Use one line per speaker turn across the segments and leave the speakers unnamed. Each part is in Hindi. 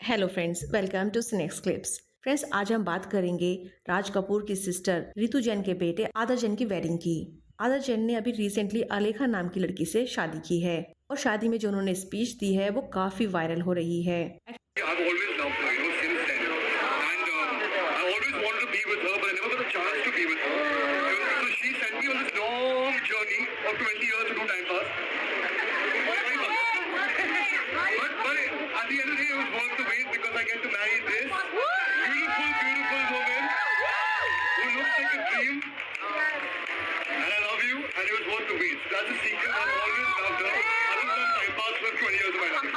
Hello friends, welcome to snakes clips. Friends, आज हम बात करेंगे राज कपूर की सिस्टर रितु जैन के बेटे आदर जैन की वेडिंग की। आदर जैन ने अभी रिसेंटली अलेखा नाम की लड़की से शादी की है और शादी में जो उन्होंने स्पीच दी है वो काफी वायरल हो रही है।
I've always loved her, since then. And I always wanted to be with her, but I never got a chance to be with her. So she sent me on this long journey of 20 years to do time pass. But at the end of the day, it was worth the wait because I get to marry this beautiful, beautiful woman who looks like a dream. And I love you, and it was worth the wait. So that's the secret. I've always loved her. I was on time pass for 20 years of my life.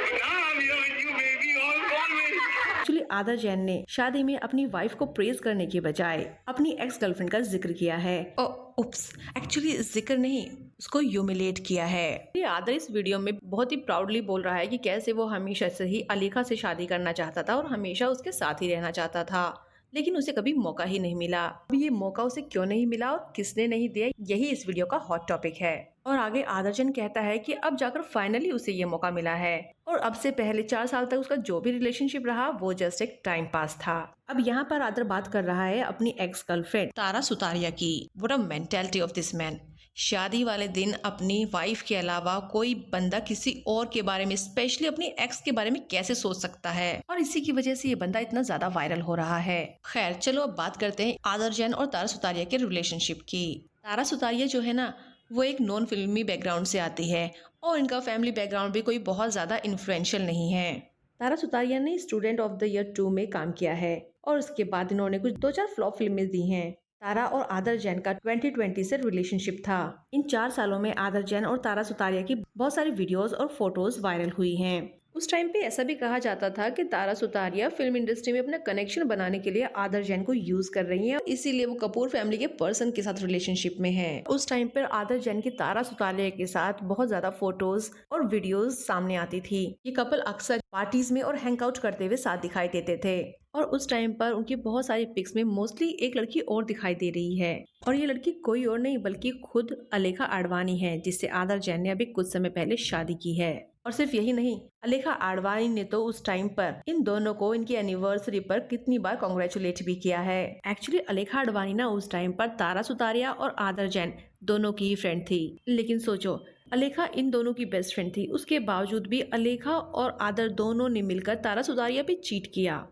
But now I'm here with you, baby, always.
Actually आदर जैन ने शादी में अपनी वाइफ को प्रेज करने के बजाय अपनी एक्स गर्लफ्रेंड का जिक्र किया है। उप्स, एक्चुअली जिक्र नहीं, उसको ह्यूमिलेट किया है। ये आदर इस वीडियो में बहुत ही प्राउडली बोल रहा है कि कैसे वो हमेशा से ही अलीखा से शादी करना चाहता था और हमेशा उसके साथ ही रहना चाहता था, लेकिन उसे कभी मौका ही नहीं मिला। अब ये मौका उसे क्यों नहीं मिला और किसने नहीं दिया, यही इस वीडियो का हॉट टॉपिक है। और आगे आदर जैन कहता है कि अब जाकर फाइनली उसे ये मौका मिला है और अब से पहले 4 साल तक उसका जो भी रिलेशनशिप रहा वो जस्ट एक टाइम पास था। अब यहाँ पर आदर बात कर रहा है अपनी एक्स गर्लफ्रेंड तारा सुतारिया की। What a mentality of this man. शादी वाले दिन अपनी वाइफ के अलावा कोई बंदा किसी और के बारे में, स्पेशली अपनी एक्स के बारे में कैसे सोच सकता है, और इसी की वजह से ये बंदा इतना ज्यादा वायरल हो रहा है। खैर चलो अब बात करते हैं आदर जैन और तारा सुतारिया के रिलेशनशिप की। तारा सुतारिया जो है ना, वो एक नॉन फिल्मी बैकग्राउंड से आती है और इनका फैमिली बैकग्राउंड भी कोई बहुत ज्यादा इन्फ्लुएंशियल नहीं है। तारा सुतारिया ने स्टूडेंट ऑफ द ईयर 2 में काम किया है और उसके बाद इन्होंने कुछ 2-4 फ्लॉप फिल्में दी हैं। तारा और आदर जैन का 2020 से रिलेशनशिप था। इन 4 सालों में आदर जैन और तारा सुतारिया की बहुत सारी वीडियोस और फोटोज वायरल हुई हैं। उस टाइम पे ऐसा भी कहा जाता था कि तारा सुतारिया फिल्म इंडस्ट्री में अपना कनेक्शन बनाने के लिए आदर जैन को यूज कर रही हैं, इसीलिए वो कपूर फैमिली के पर्सन के साथ रिलेशनशिप में है। उस टाइम पर आदर जैन की तारा सुतारिया के साथ बहुत ज्यादा फोटोज और वीडियोज सामने आती थी। ये कपल अक्सर पार्टीज में और हैंग आउट करते हुए साथ दिखाई देते थे और उस टाइम पर उनकी बहुत सारी पिक्स में मोस्टली एक लड़की और दिखाई दे रही है और ये लड़की कोई और नहीं बल्कि खुद अलेखा आडवाणी है, जिससे आदर जैन ने अभी कुछ समय पहले शादी की है। और सिर्फ यही नहीं, अलेखा आडवाणी ने तो उस टाइम पर इन दोनों को इनकी एनिवर्सरी पर कितनी बार कॉन्ग्रेचुलेट भी किया है। एक्चुअली अलेखा आडवाणी ना उस टाइम पर तारा सुतारिया और आदर जैन दोनों की ही फ्रेंड थी, लेकिन सोचो अलेखा इन दोनों की बेस्ट फ्रेंड थी, उसके बावजूद भी अलेखा और आदर दोनों ने मिलकर तारा सुतारिया पे चीट किया।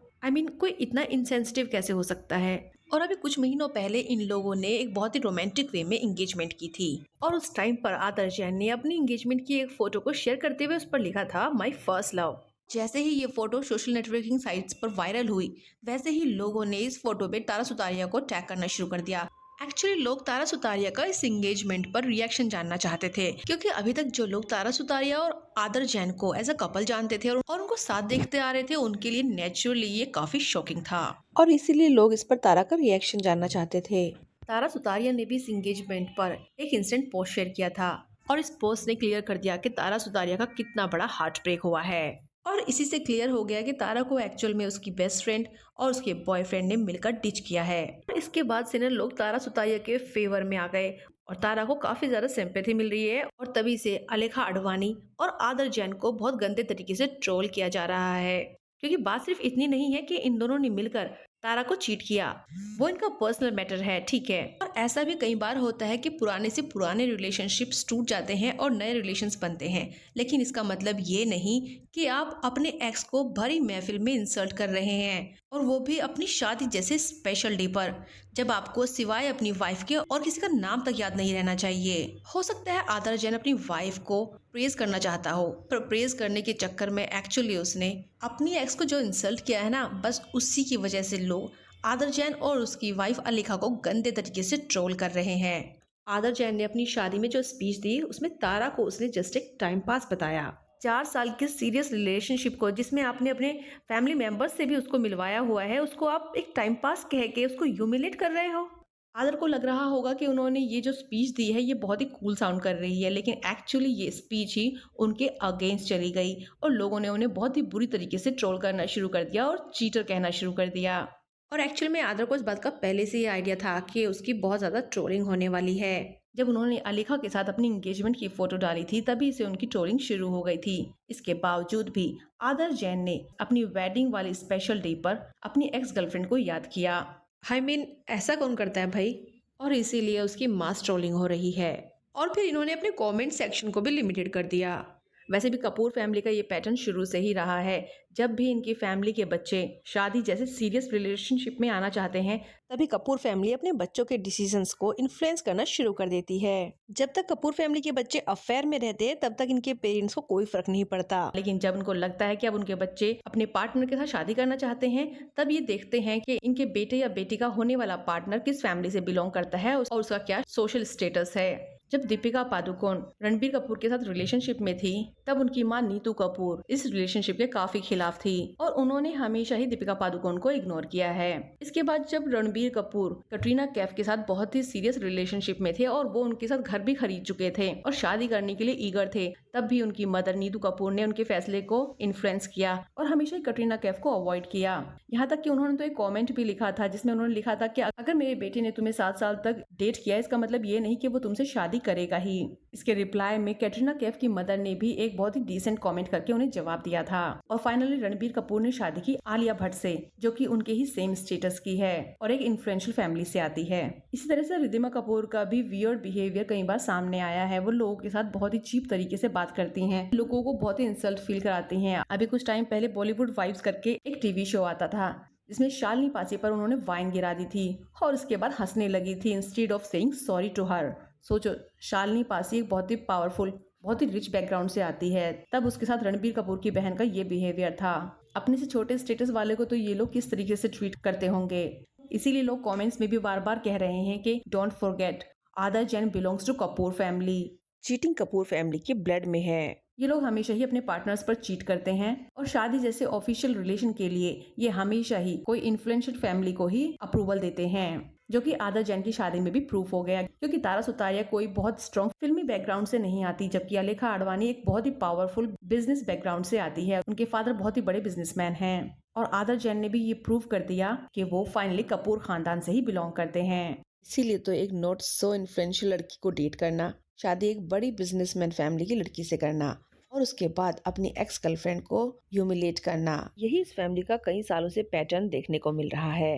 कोई इतना इनसेंसिटिव कैसे हो सकता है। और अभी कुछ महीनों पहले इन लोगों ने एक बहुत ही रोमांटिक वे में एंगेजमेंट की थी और उस टाइम पर आदर जैन ने अपनी एंगेजमेंट की एक फोटो को शेयर करते हुए उस पर लिखा था माई फर्स्ट लव। जैसे ही ये फोटो सोशल नेटवर्किंग साइट्स पर वायरल हुई, वैसे ही लोगों ने इस फोटो पे तारा सुतारिया को टैग करना शुरू कर दिया। एक्चुअली लोग तारा सुतारिया का इस एंगेजमेंट पर रिएक्शन जानना चाहते थे, क्योंकि अभी तक जो लोग तारा सुतारिया और आदर जैन को एज अ कपल जानते थे और उनको साथ देखते आ रहे थे, उनके लिए नेचुरली ये काफी शॉकिंग था और इसीलिए लोग इस पर तारा का रिएक्शन जानना चाहते थे। तारा सुतारिया ने भी इस एंगेजमेंट पर एक इंस्टेंट पोस्ट शेयर किया था और इस पोस्ट ने क्लियर कर दिया कि तारा सुतारिया का कितना बड़ा हार्ट ब्रेक हुआ है और इसी से क्लियर हो गया कि तारा को एक्चुअल में उसकी बेस्ट फ्रेंड और उसके बॉयफ्रेंड ने मिलकर डिच किया है। इसके बाद से लोग तारा सुतारिया के फेवर में आ गए और तारा को काफी ज्यादा सिंपैथी मिल रही है और तभी से अलेखा आडवाणी और आदर जैन को बहुत गंदे तरीके से ट्रोल किया जा रहा है, क्योंकि बात सिर्फ इतनी नहीं है कि इन दोनों ने मिलकर तारा को चीट किया, वो इनका पर्सनल मैटर है, ठीक है। और ऐसा भी कई बार होता है कि पुराने से पुराने रिलेशनशिप्स टूट जाते हैं और नए रिलेशंस बनते हैं, लेकिन इसका मतलब ये नहीं कि आप अपने एक्स को भरी महफिल में इंसल्ट कर रहे हैं, और वो भी अपनी शादी जैसे स्पेशल डे पर, जब आपको सिवाय अपनी वाइफ के और किसी का नाम तक याद नहीं रहना चाहिए। हो सकता है आदर जैन अपनी वाइफ को प्रेज करना चाहता हो, पर प्रेज करने के चक्कर में एक्चुअली उसने अपनी एक्स को जो इंसल्ट किया है ना, बस उसी की वजह से लोग आदर जैन और उसकी वाइफ अलेखा को गंदे तरीके से ट्रोल कर रहे हैं। आदर जैन ने अपनी शादी में जो स्पीच दी उसमें तारा को उसने जस्ट एक टाइम पास बताया। 4 साल के सीरियस रिलेशनशिप को, जिसमें आपने अपने फैमिली मेंबर्स से भी उसको मिलवाया हुआ है, उसको आप एक टाइम पास कह के उसको ह्यूमिलेट कर रहे हो। आदर को लग रहा होगा कि उन्होंने ये जो स्पीच दी है ये बहुत ही कूल साउंड कर रही है, लेकिन एक्चुअली ये स्पीच ही उनके अगेंस्ट चली गई और लोगों ने उन्हें बहुत ही बुरी तरीके से ट्रोल करना शुरू कर दिया और चीटर कहना शुरू कर दिया। और एक्चुअली में आदर को इस बात का पहले से ही आइडिया था कि उसकी बहुत ज़्यादा ट्रोलिंग होने वाली है, जब उन्होंने अलीखा के साथ अपनी एंगेजमेंट की फोटो डाली थी तभी से उनकी ट्रोलिंग शुरू हो गई थी। इसके बावजूद भी आदर्श जैन ने अपनी वेडिंग वाले स्पेशल डे पर अपनी एक्स गर्लफ्रेंड को याद किया। ऐसा कौन करता है भाई? और इसीलिए उसकी मास ट्रोलिंग हो रही है। और फिर इन्होंने अपने कमेंट सेक्शन को भी लिमिटेड कर दिया। वैसे भी कपूर फैमिली का ये पैटर्न शुरू से ही रहा है। जब भी इनकी फैमिली के बच्चे शादी जैसे सीरियस रिलेशनशिप में आना चाहते हैं तभी कपूर फैमिली अपने बच्चों के डिसीजंस को इन्फ्लुएंस करना शुरू कर देती है। जब तक कपूर फैमिली के बच्चे अफेयर में रहते हैं तब तक इनके पेरेंट्स को कोई फर्क नहीं पड़ता, लेकिन जब उनको लगता है कि अब उनके बच्चे अपने पार्टनर के साथ शादी करना चाहते हैं तब ये देखते हैं कि इनके बेटे या बेटी का होने वाला पार्टनर किस फैमिली से बिलोंग करता है और उसका क्या सोशल स्टेटस है। जब दीपिका पादुकोण रणबीर कपूर के साथ रिलेशनशिप में थी तब उनकी मां नीतू कपूर इस रिलेशनशिप के काफी खिलाफ थी और उन्होंने हमेशा ही दीपिका पादुकोण को इग्नोर किया है। इसके बाद जब रणबीर कपूर कटरीना कैफ के साथ बहुत ही सीरियस रिलेशनशिप में थे और वो उनके साथ घर भी खरीद चुके थे और शादी करने के लिए ईगर थे, तब भी उनकी मदर नीतू कपूर ने उनके फैसले को इन्फ्लुएंस किया और हमेशा ही कटरीना कैफ को अवॉइड किया। यहाँ तक कि उन्होंने तो एक कमेंट भी लिखा था जिसमें उन्होंने लिखा था कि अगर मेरे बेटे ने तुम्हें 7 साल तक डेट किया इसका मतलब ये नहीं कि वो तुमसे शादी करेगा ही। इसके रिप्लाई में कैटरीना कैफ की मदर ने भी एक बहुत ही डिसेंट कमेंट करके उन्हें जवाब दिया था। और फाइनली रणबीर कपूर ने शादी की आलिया भट्ट से, जो कि उनके ही सेम स्टेटस की है और एक इन्फ्लुएंशियल फैमिली से आती है। इसी तरह से रिद्धिमा कपूर का भी वियर्ड बिहेवियर कई बार सामने आया है। वो लोगों के साथ बहुत ही चीप तरीके से बात करती हैं, लोगों को बहुत ही इंसल्ट फील कराती हैं। अभी कुछ टाइम पहले बॉलीवुड वाइब्स करके एक टीवी शो आता था जिसमें शालिनी पासी पर उन्होंने वाइन गिरा दी थी और उसके बाद हंसने लगी थी instead of saying sorry to her. सोचो, शालिनी पासी एक बहुत ही पावरफुल, बहुत ही रिच बैकग्राउंड से आती है, तब उसके साथ रणबीर कपूर की बहन का ये बिहेवियर था। अपने से छोटे स्टेटस वाले को तो ये लोग किस तरीके से ट्रीट करते होंगे। इसीलिए लोग कमेंट्स में भी बार बार कह रहे हैं कि don't forget Adarsh Jain belongs to Kapoor family. Cheating Kapoor family के ब्लड में है। ये लोग हमेशा ही अपने पार्टनर्स पर चीट करते हैं और शादी जैसे ऑफिशियल रिलेशन के लिए ये हमेशा ही कोई इन्फ्लुएंशियल फैमिली को ही अप्रूवल देते हैं, जो कि आदर्श जैन की शादी में भी प्रूफ हो गया। क्योंकि तारा सुतारिया कोई बहुत स्ट्रॉन्ग फिल्मी बैकग्राउंड से नहीं आती, जबकि अलेखा आडवाणी एक बहुत ही पावरफुल बिजनेस बैकग्राउंड से आती है। उनके फादर बहुत ही बड़े बिजनेसमैन हैं और आदर्श जैन ने भी ये प्रूव कर दिया कि वो फाइनली कपूर खानदान से ही बिलोंग करते हैं। इसीलिए तो एक नॉट सो इन्फ्लुएंशियल लड़की को डेट करना, शादी एक बड़ी बिजनेसमैन फैमिली की लड़की से करना और उसके बाद अपनी एक्स गर्लफ्रेंड को ह्यूमिलेट करना, यही इस फैमिली का कई सालों से पैटर्न देखने को मिल रहा है।